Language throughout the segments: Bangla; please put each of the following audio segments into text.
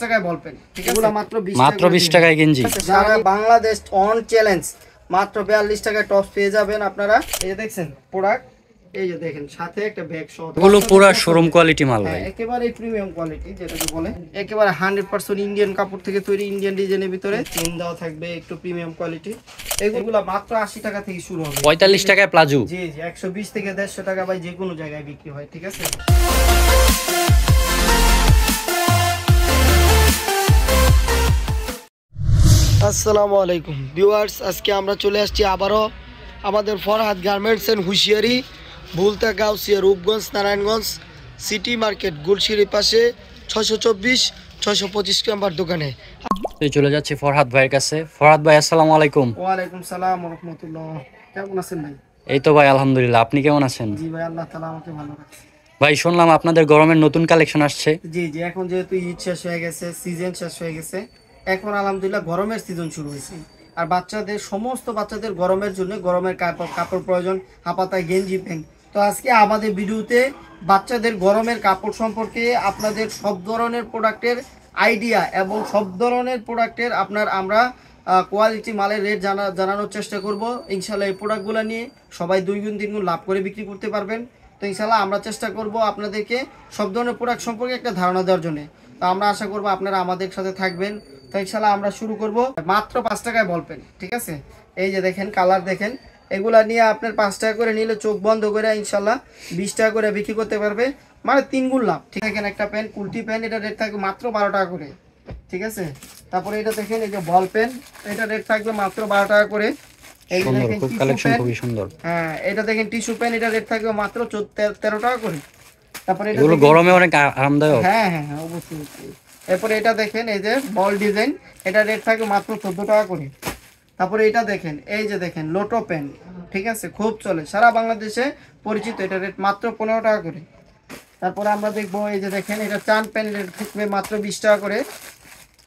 টাকায় বল পেন, ঠিক আছে? এগুলো মাত্র 20 টাকায় গেঞ্জি। সারা বাংলাদেশ অন চ্যালেঞ্জ মাত্র 42 টাকায় টপস পেয়ে যাবেন আপনারা। এই যে দেখছেন প্রোডাক্ট, এই যে দেখেন সাথে একটা ব্যাগ সহ, এগুলো পুরো শোরুম কোয়ালিটি মাল ভাই, একেবারে প্রিমিয়াম কোয়ালিটি যেটাকে বলে, একেবারে 100% ইন্ডিয়ান কাপড় থেকে তৈরি, ইন্ডিয়ান ডিজাইনের ভিতরে চেন দেওয়া থাকবে, একটু প্রিমিয়াম কোয়ালিটি। এগুলো মাত্র 80 টাকা থেকে শুরু হবে, 45 টাকায় প্লাজো। জি জি 120 থেকে 150 টাকা ভাই যে কোনো জায়গায় বিক্রি হয়, ঠিক আছে? আসসালামু আলাইকুম ভিউয়ার্স, আজকে আমরা চলে আসছি আবারও আমাদের Farhad garments and hosiery, Bhulta Gausia, Rupganj, Narayanganj city market, গুলশিরির পাশে 624-625 নাম্বার দোকানে। চলে যাচ্ছি ফরহাদ ভাইয়ের কাছে। ফরহাদ ভাই আসসালামু আলাইকুম। ওয়ালাইকুম সালাম ওয়া রাহমাতুল্লাহ। কেমন আছেন ভাই? এই তো ভাই আলহামদুলিল্লাহ, আপনি কেমন আছেন? জি ভাই, আল্লাহ তাআলা আমাকে ভালো রাখছে। ভাই শুনলাম আপনাদের গরমের নতুন কালেকশন আসছে। জি জি, এখন যেহেতু ঈদ শেষ হয়ে গেছে, সিজন শেষ হয়ে গেছে, এখন আলহামদুলিল্লাহ গরমের সিজন শুরু হয়েছে। আর বাচ্চাদের, সমস্ত বাচ্চাদের গরমের জন্য গরমের কাপড় প্রয়োজন, হাঁপাতায় গেঞ্জি প্যান্ট। তো আজকে আমাদের ভিডিওতে বাচ্চাদের গরমের কাপড় সম্পর্কে আপনাদের সব ধরনের প্রোডাক্টের আইডিয়া এবং সব ধরনের প্রোডাক্টের আমরা কোয়ালিটি মালের রেট জানানোর চেষ্টা করব। ইনশাল্লাহ এই প্রোডাক্টগুলো নিয়ে সবাই 2 গুণ 3 গুণ লাভ করে বিক্রি করতে পারবেন। তো ইনশাল্লাহ আমরা চেষ্টা করব আপনাদেরকে সব ধরনের প্রোডাক্ট সম্পর্কে একটা ধারণা দেওয়ার জন্য। তো আমরা আশা করব আপনারা আমাদের সাথে থাকবেন। তো ইনশাল্লাহ আমরা শুরু করব। মাত্র 5 টাকায় বল পেন, ঠিক আছে? এই যে দেখেন কালার দেখেন, এগুলা নিয়ে আপনার 5 টাকা করে নিলে চোখ বন্ধ করে ইনশাল্লাহ 20 টাকা করে বিক্রি করতে পারবে, মানে 3 গুণ লাভ। ঠিক আছে, একটা পেন কুলটি পেন, এটা রেট থাকবে মাত্র 12 টাকা করে, ঠিক আছে? তারপরে এটা দেখেন, এই যে বল পেন, এটা রেট থাকবে মাত্র 12 টাকা করে। এই যে দেখেন খুব কালেকশন খুবই সুন্দর। হ্যাঁ, এটা দেখেন টিস্যু পেন, এটা রেট থাকবে মাত্র 13 টাকা করে। তারপরে এটা এগুলো গরমে অনেক আরামদায়ক। হ্যাঁ হ্যাঁ হ্যাঁ, অবশ্যই। এরপরে এটা দেখেন, এই যে বল ডিজাইন, এটা রেট থাকবে মাত্র 14 টাকা করে। তারপরে এটা দেখেন, এই যে দেখেন লোটো পেন, ঠিক আছে? খুব চলে, সারা বাংলাদেশে পরিচিত, এটা রেট মাত্র 15 টাকা করে। তারপরে আমরা দেখবো, এই যে দেখেন এটা চান পেন, রেট থাকবে মাত্র 20 টাকা করে।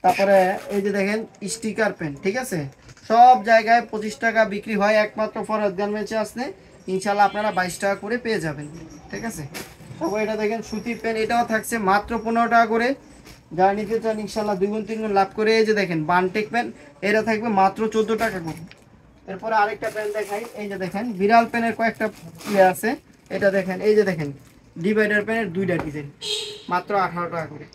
তারপরে এই যে দেখেন স্টিকার পেন, ঠিক আছে? সব জায়গায় 25 টাকা বিক্রি হয়, একমাত্র ফরহাদ গার্মেন্টসে আসলে ইনশাল্লাহ আপনারা 22 টাকা করে পেয়ে যাবেন, ঠিক আছে? তারপর এটা দেখেন সুতি পেন, এটাও থাকছে মাত্র 15 টাকা করে। যারা নিতে চান ইনশাল্লাহ 2 গুণ 3 গুণ লাভ করে। এই যে দেখেন বানটেক পেন, এটা থাকবে মাত্র 14 টাকা করে। এরপরে আরেকটা পেন দেখাই, এই যে দেখেন বিড়াল পেনের কয়েকটা ইয়ে আছে, এটা দেখেন, এই যে দেখেন ডিভাইডার পেনের 2টা ডিজাইন, মাত্র 18 টাকা করে।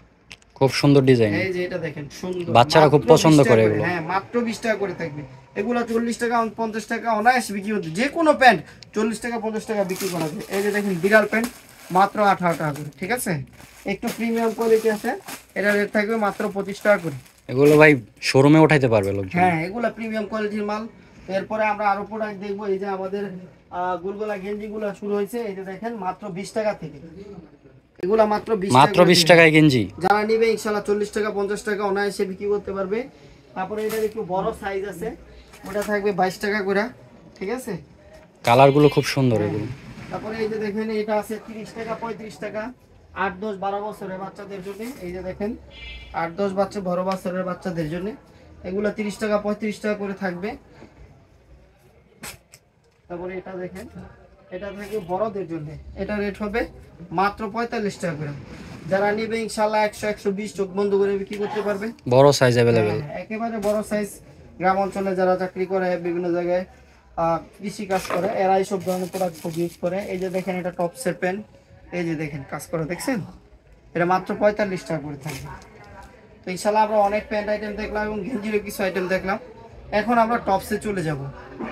খুব সুন্দর ডিজাইন, এই যে এটা দেখেন সুন্দর, বাচ্চারা খুব পছন্দ করে এগুলো। হ্যাঁ, মাত্র 20 টাকা করে থাকবে। এগুলো 40 টাকা 50 টাকা অনায়াসে বিক্রি হচ্ছে, যে কোনো প্যান্ট 40 টাকা 50 টাকা বিক্রি করা যায়। এই যে দেখেন বিড়াল প্যান্ট মাত্র 18 টাকা করে, ঠিক আছে? একটু প্রিমিয়াম কোয়ালিটি আছে, এটা রেট থাকবে মাত্র 25 টাকা করে। এগুলো ভাই শোরুমে উঠাইতে পারবে লোকজন। হ্যাঁ, এগুলো প্রিমিয়াম কোয়ালিটির মাল। এরপরে আমরা আরো প্রোডাক্ট দেখবো। এই যে আমাদের গুলগোলা গেঞ্জিগুলো শুরু হয়েছে, এই যে দেখেন মাত্র 20 টাকা থেকে, এগুলা মাত্র 20 টাকায় গেঞ্জি। যারা নিবে ইনশাআল্লাহ 40 টাকা 50 টাকা অনায়াসে বিক্রি করতে পারবে। তারপরে এটার একটু বড় সাইজ আছে, ওটা থাকবে 22 টাকা করে, ঠিক আছে? কালারগুলো খুব সুন্দর এগুলো। তারপরে এই যে দেখেন এটা আছে 30 টাকা 35 টাকা, 8 10 12 বছরের বাচ্চাদের জন্য। এই যে দেখেন 8 10 বড় বছরের বাচ্চাদের জন্য এগুলা 30 টাকা 35 টাকা করে থাকবে। তারপরে এটা দেখেন, এটা থাকবে বড়দের জন্য, এটা রেট হবে মাত্র 45 টাকা করে। যারা নিবে ইনশাআল্লাহ 100 120 চোখ বন্ধ করে বিক্রি করতে পারবে। বড় সাইজ अवेलेबल, একেবারে বড় সাইজ। গ্রাম অঞ্চলে যারা চাকরি করে, বিভিন্ন জায়গায় কৃষি কাজ করে, এরা এইসব ধরনের প্রোডাক্ট খুব ইউজ করে। এই যে দেখেন এটা টপসের পেন, এই যে দেখেন কাজ করে, দেখছেন? এটা মাত্র 45 টাকা করে থাকবে। তো ইনশাআল্লাহ আমরা অনেক প্যান্ট আইটেম দেখলাম এবং গেঞ্জিরও কিছু আইটেম দেখলাম। এখন আমরা টপসে চলে যাব।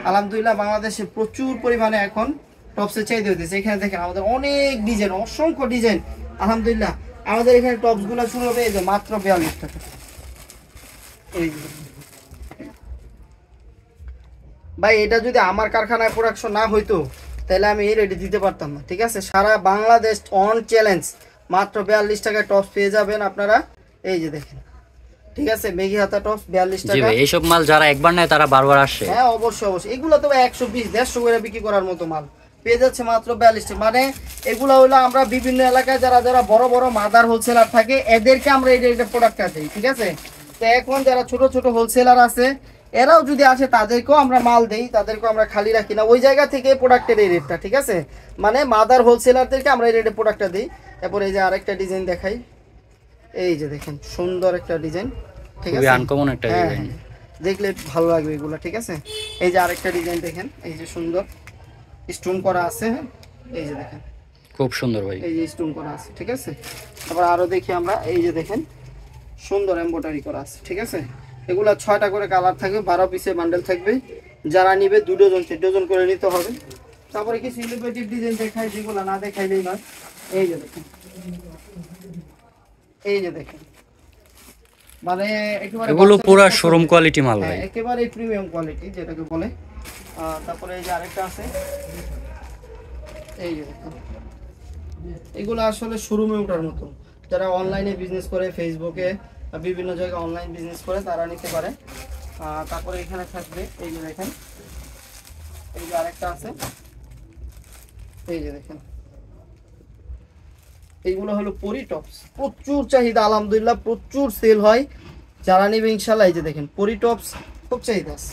আলহামদুলিল্লাহ বাংলাদেশে প্রচুর পরিমাণে এখন টপসে চাহিদা হইতেছে। এখানে দেখেন আমাদের অনেক ডিজাইন, অসংখ্য ডিজাইন। আলহামদুলিল্লাহ আমাদের এখানে টপসগুলো শুরু হবে এই যে মাত্র 42 টাকা। এই ভাই, এটা যদি আমার কারখানায় প্রোডাকশন না হইতো তাহলে আমি এই রেটে দিতে পারতাম না, ঠিক আছে? সারা বাংলাদেশ অন চ্যালেঞ্জ মাত্র 42 টাকায় টপস পেয়ে যাবেন আপনারা। এই যে দেখেন, ঠিক আছে? মেঘি হাতা টপস 42 টাকা। জি ভাই, এইসব মাল যারা একবার নেয় তারা বারবার আসে। হ্যাঁ, অবশ্যই অবশ্যই। এগুলো তো 120 150 করে বিক্রি করার মতো মাল পেয়ে যাচ্ছে মাত্র 42 টাকা। মানে এগুলো হলো আমরা বিভিন্ন এলাকায় যারা যারা বড় বড় মাদার হোলসেলার থাকে, এদেরকে আমরা এই প্রোডাক্টটা দিই, ঠিক আছে? তো এখন যারা ছোট ছোট হোলসেলার আছে, এরাও যদি আসে তাদেরকেও আমরা মাল দেই, তাদেরকেও আমরা খালি রাখি না। ওই জায়গা থেকে প্রোডাক্টের এই রেটটা, ঠিক আছে? মানে মাদার হোলসেলারদেরকে আমরা এই রেটে প্রোডাক্টটা দিই। তারপর এই যে আরেকটা ডিজাইন দেখাই, এই যে দেখেন সুন্দর একটা ডিজাইন, ঠিক খুবই আছে, আনকমন একটা হ্যাঁ ডিজাইন। হ্যাঁ, দেখলে ভালো লাগবে এগুলো, ঠিক আছে। এই যে আরেকটা ডিজাইন দেখেন, এই যে সুন্দর স্টোন করা আছে, হ্যাঁ, এই যে দেখেন খুব সুন্দর ভাই। এই যে স্টোন করা আছে, ঠিক আছে। তারপর আরো দেখি আমরা, এই যে দেখেন সুন্দর এমব্রয়ডারি করা আছে, ঠিক আছে। এগুলা 6টা করে কালার থাকবে, 12 পিসের বান্ডেল থাকবে। যারা নিবে 2 ডজন 3 ডজন করে নিতে হবে। তারপরে কিছু ইনোভেটিভ ডিজাইন দেখাই, যেগুলো না দেখাইলেই নয়। এই যে দেখেন, এই যে দেখেন, মানে একেবারে এগুলো বাচ্চাদের পুরা পছন্দের। শোরুম কোয়ালিটি মাল হ্যাঁ, ভাই। একেবারে প্রিমিয়াম কোয়ালিটি যেটাকে বলে। তারপরে এই যে আরেকটা আছে, এই যে দেখেন, এগুলো আসলে শোরুমে ওঠার মতো। যারা অনলাইনে বিজনেস করে, ফেসবুকে বিভিন্ন জায়গায় অনলাইন বিজনেস করে, তারা নিতে পারে। তারপরে এখানে থাকবে, এই যে দেখেন, এই যে আরেকটা আছে, এই যে দেখেন, এইগুলো হলো পরি টপস, প্রচুর চাহিদা আলহামদুলিল্লাহ, প্রচুর সেল হয়। যারা নেবে ইনশাল্লাহ, এই যে দেখেন পরি টপস খুব চাহিদা আছে।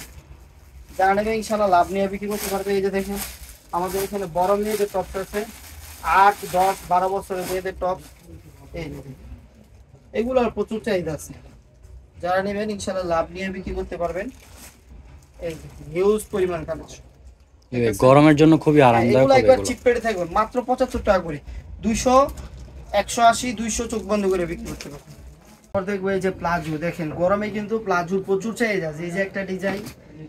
যারা নেবে ইনশাল্লাহ লাভ নিয়ে বিক্রি করতে পারবে। এই যে দেখেন আমাদের এখানে বড় মেয়েদের টপস আছে, 8, 10, 12 বছরের মেয়েদের টপ। এই যে দেখেন, এগুলোর প্রচুর চাহিদা আছে। যারা নেবেন ইনশাল্লাহ লাভ নিয়ে বিক্রি করতে পারবেন। এই হিউজ পরিমাণ কালেকশন, গরমের জন্য খুবই আরামদায়ক এগুলো হবে একবার এগুলো। চিপ পেটে থাকবে মাত্র 75 টাকা করে, 200, 180, 200 চোখ বন্ধ করে বিক্রি করতে পারবেন। তারপর দেখবো এই যে প্লাজো, দেখেন গরমে কিন্তু প্লাজোর প্রচুর চাহিদা আছে। এই যে একটা ডিজাইন,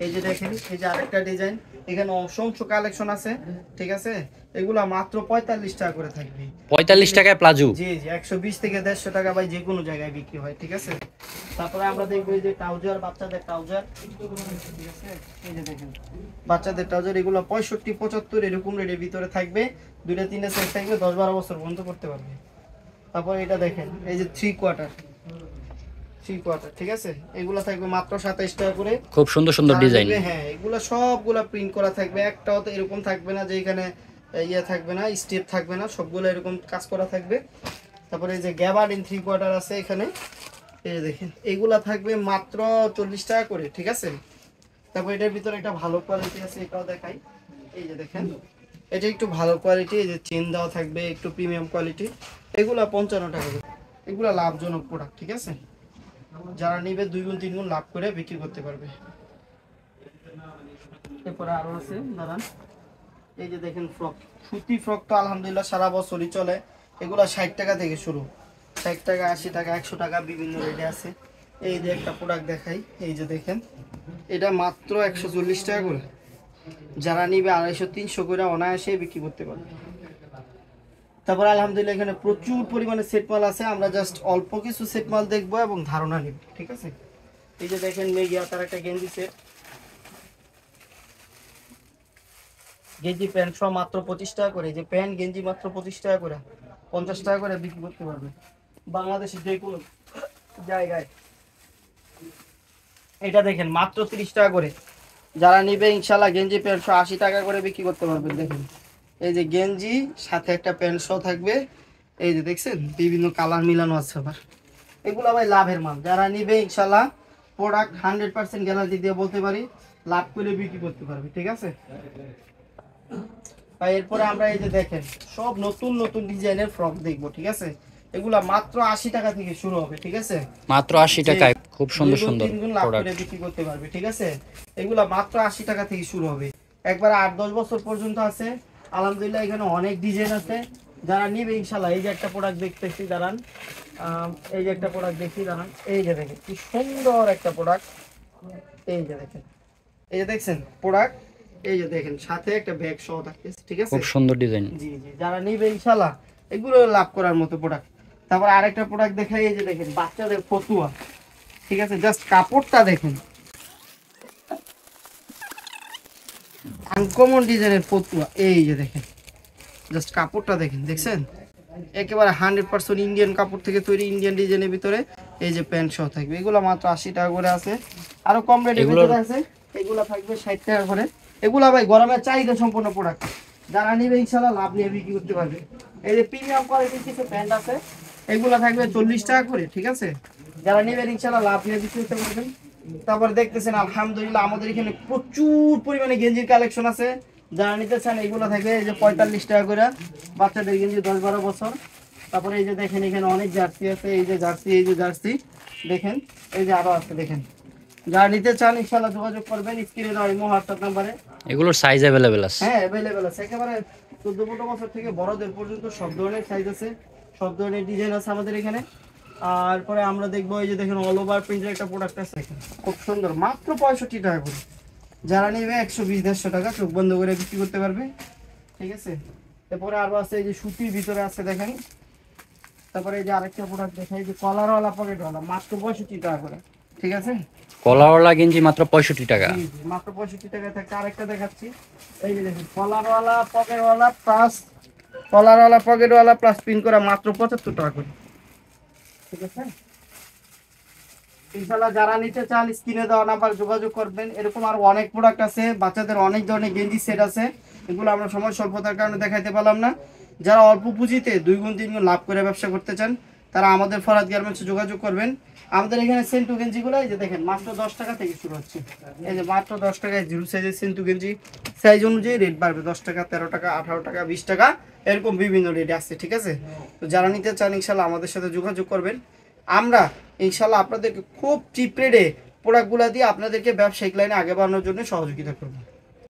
এই যে দেখেন, এই যে আরেকটা ডিজাইন, এখানে অসংখ্য কালেকশন আছে, ঠিক আছে। এগুলা মাত্র 45 টাকা করে থাকবে। 45 টাকায় প্লাজো। জি জি, 120 থেকে 150 টাকা ভাই যে কোনো জায়গায় বিক্রি হয়, ঠিক আছে। তারপরে আমরা দেখবো এই যে ট্রাউজার, বাচ্চাদের ট্রাউজার, ঠিক আছে। এই যে দেখেন বাচ্চাদের ট্রাউজার, এগুলো 65, 75 এরকম রেটের ভিতরে থাকবে। 2টা 3টা সেট থাকবে, 10-12 বছর পর্যন্ত করতে পারবে। তারপর এটা দেখেন, এই যে 3/4, ঠিক আছে। এগুলো থাকবে মাত্র 27 টাকা করে। খুব সুন্দর সুন্দর যারা ডিজাইন। নেবে, হ্যাঁ, এগুলো সবগুলা প্রিন্ট করা থাকবে, একটাও তো এরকম থাকবে না যে এখানে ইয়ে থাকবে না, স্টেপ থাকবে না, সবগুলো এরকম কাজ করা থাকবে। তারপরে এই যে গ্যাবার্ডিন 3/4 আছে এখানে, এই যে দেখেন, এগুলা থাকবে মাত্র 40 টাকা করে, ঠিক আছে। তারপর এটার ভিতরে একটা ভালো কোয়ালিটি আছে, এটাও দেখাই। এই যে দেখেন, এটা একটু ভালো কোয়ালিটি, এই যে চেন দেওয়া থাকবে, একটু প্রিমিয়াম কোয়ালিটি। এগুলা 55 টাকা করে। এগুলা লাভজনক প্রোডাক্ট, ঠিক আছে। যারা নিবে 2 গুণ 3 গুণ লাভ করে বিক্রি করতে পারবে। এরপরে আরো আছে, দাঁড়ান, এই যে দেখেন ফ্রক, সুতি ফ্রক তো আলহামদুলিল্লাহ সারা বছরই চলে। এগুলা 60 টাকা থেকে শুরু, 60 টাকা, 80 টাকা, 100 টাকা, বিভিন্ন রেটে আছে। এই যে একটা প্রোডাক্ট দেখাই, এই যে দেখেন, এটা মাত্র 140 টাকা করে। যারা নিবে 250, 300 করে অনায়াসে বিক্রি করতে পারবে। তারপর আলহামদুলিল্লাহ এখানে প্রচুর পরিমাণে সেট মাল আছে। আমরা জাস্ট অল্প কিছু সেট মাল দেখবো এবং ধারণা নিব, ঠিক আছে। এই যে দেখেন মেগি আতার একটা গেঞ্জি সেট, গেঞ্জি প্যান্ট সহ মাত্র 25 টাকা করে। এই যে প্যান্ট গেঞ্জি মাত্র 25 টাকা করে, 50 টাকা করে বিক্রি করতে পারবে বাংলাদেশের যে কোনো জায়গায়। এটা দেখেন মাত্র 30 টাকা করে। যারা নিবে ইনশাল্লাহ গেঞ্জি প্যান্ট সহ 80 টাকা করে বিক্রি করতে পারবেন। দেখেন এই যে গেঞ্জি সাথে একটা প্যান্ট সহ থাকবে, এই যে দেখছেন বিভিন্ন কালার মিলানো আছে আবার। এগুলো ভাই লাভের মাল। যারা নিবে ইনশাল্লাহ প্রোডাক্ট 100% গ্যারান্টি দিয়ে বলতে পারি লাভ করে বিক্রি করতে পারবে, ঠিক আছে ভাই। এরপরে আমরা এই যে দেখেন সব নতুন নতুন ডিজাইনের ফ্রক দেখবো, ঠিক আছে। এগুলা মাত্র 80 টাকা থেকে শুরু হবে, ঠিক আছে। মাত্র 80 টাকায় খুব সুন্দর 2 গুণ সুন্দর 3 গুণ লাভ করে প্রোডাক্ট। বিক্রি করতে পারবে, ঠিক আছে। এগুলা মাত্র 80 টাকা থেকে শুরু হবে, একবার 8-10 বছর পর্যন্ত আছে। আলহামদুলিল্লাহ এখানে অনেক ডিজাইন আছে। যারা নিবে ইনশাল্লাহ, এই যে একটা প্রোডাক্ট দেখতেছি, দাঁড়ান, এই যে একটা প্রোডাক্ট দেখি, দাঁড়ান, এই যে দেখেন কি সুন্দর একটা প্রোডাক্ট। এই যে দেখেন, এই যে দেখছেন প্রোডাক্ট, এই যে দেখেন সাথে একটা ব্যাগ সহ থাকতেছে, ঠিক আছে। খুব সুন্দর ডিজাইন। জি জি, যারা নিবে ইনশাল্লাহ এগুলো লাভ করার মতো প্রোডাক্ট। তারপর আরেকটা প্রোডাক্ট দেখাই, এই যে দেখেন বাচ্চাদের ফতুয়া, ঠিক আছে। জাস্ট কাপড়টা দেখেন, আনকমন ডিজাইনের ফতুয়া। এই যে দেখেন জাস্ট কাপড়টা দেখেন, দেখছেন একেবারে 100% ইন্ডিয়ান কাপড় থেকে তৈরি, ইন্ডিয়ান ডিজাইনের ভিতরে। এই যে প্যান্ট সহ থাকবে, এগুলো মাত্র 80 টাকা করে আছে। আরো কম রেটের ভিতরে আছে, এগুলো থাকবে 60 টাকা করে। এগুলা ভাই গরমের চাহিদা সম্পন্ন প্রোডাক্ট। যারা নিবে ইনশাল্লাহ লাভ নিয়ে বিক্রি করতে পারবে। এই যে প্রিমিয়াম কোয়ালিটির কিছু প্যান্ট আছে, এগুলো থাকবে 40 টাকা করে, ঠিক আছে। যারা নেবেন ইনশাল্লাহ লাভ নিয়ে বিক্রি করতে পারবেন। তারপর দেখতেছেন আলহামদুলিল্লাহ আমাদের এখানে প্রচুর পরিমাণে গেঞ্জির কালেকশন আছে। যারা নিতে চান এগুলো থাকবে এই যে 45 টাকা করে, বাচ্চাদের গেঞ্জি 10-12 বছর। তারপরে এই যে দেখেন এখানে অনেক জার্সি আছে, এই যে জার্সি, এই যে জার্সি দেখেন, এই যে আরো আছে দেখেন। যারা নিতে চান ইনশাআল্লাহ যোগাযোগ করবেন স্ক্রিনে দেওয়া ইমো হোয়াটসঅ্যাপ নাম্বারে। এগুলোর সাইজ অ্যাভেলেবেল আছে। হ্যাঁ অ্যাভেলেবেল আছে, একেবারে 14-15 বছর থেকে বড়দের পর্যন্ত সব ধরনের সাইজ আছে, সব ধরনের ডিজাইন আছে আমাদের এখানে। আর পরে আমরা দেখবো এই যে দেখেন অল ওভার প্রিন্টের একটা প্রোডাক্ট আছে এখানে, খুব সুন্দর, মাত্র 65 টাকা করে। যারা নেবে 120-150 টাকা চোখ বন্ধ করে বিক্রি করতে পারবে, ঠিক আছে। তারপরে আরো আছে এই যে সুতির ভিতরে আছে দেখেন। তারপরে এই যে আরেকটা প্রোডাক্ট দেখাই, এই যে কলারওয়ালা পকেটওয়ালা, মাত্র 65 টাকা করে, ঠিক আছে। কলারওয়ালা গেঞ্জি মাত্র 65 টাকা। জি, জি, মাত্র 65 টাকায় থাকে। আরেকটা দেখাচ্ছি, এই যে দেখুন কলারওয়ালা পকেটওয়ালা প্লাস পিন করা, মাত্র 75 টাকা করে, ঠিক আছে। ইনশাআল্লাহ যারা নিতে চান স্ক্রিনে দেওয়া নাম্বার যোগাযোগ করবেন। এরকম আরো অনেক প্রোডাক্ট আছে, বাচ্চাদের অনেক ধরনের গেঞ্জি সেট আছে, এগুলো আমরা সময় স্বল্পতার কারণে দেখাইতে পারলাম না। যারা অল্প পুঁজিতে 2 গুণ 3 গুণ লাভ করে ব্যবসা করতে চান তারা আমাদের ফরহাদ গার্মেন্টসে যোগাযোগ করবেন। আমাদের এখানে সেন্টু গেঞ্জিগুলো এই যে দেখেন মাত্র 10 টাকা থেকে শুরু হচ্ছে, এই যে মাত্র 10 টাকায় জিরো সাইজের সেন্টু গেঞ্জি, সাইজ অনুযায়ী রেট বাড়বে, 10 টাকা, 13 টাকা, 18 টাকা, 20 টাকা, এরকম বিভিন্ন রেট আছে, ঠিক আছে। তো যারা নিতে চান ইনশাল্লাহ আমাদের সাথে যোগাযোগ করবেন। আমরা ইনশাল্লাহ আপনাদেরকে খুব চিপ রেটে প্রোডাক্টগুলো দিয়ে আপনাদেরকে ব্যবসায়িক লাইনে আগে বাড়ানোর জন্য সহযোগিতা করব।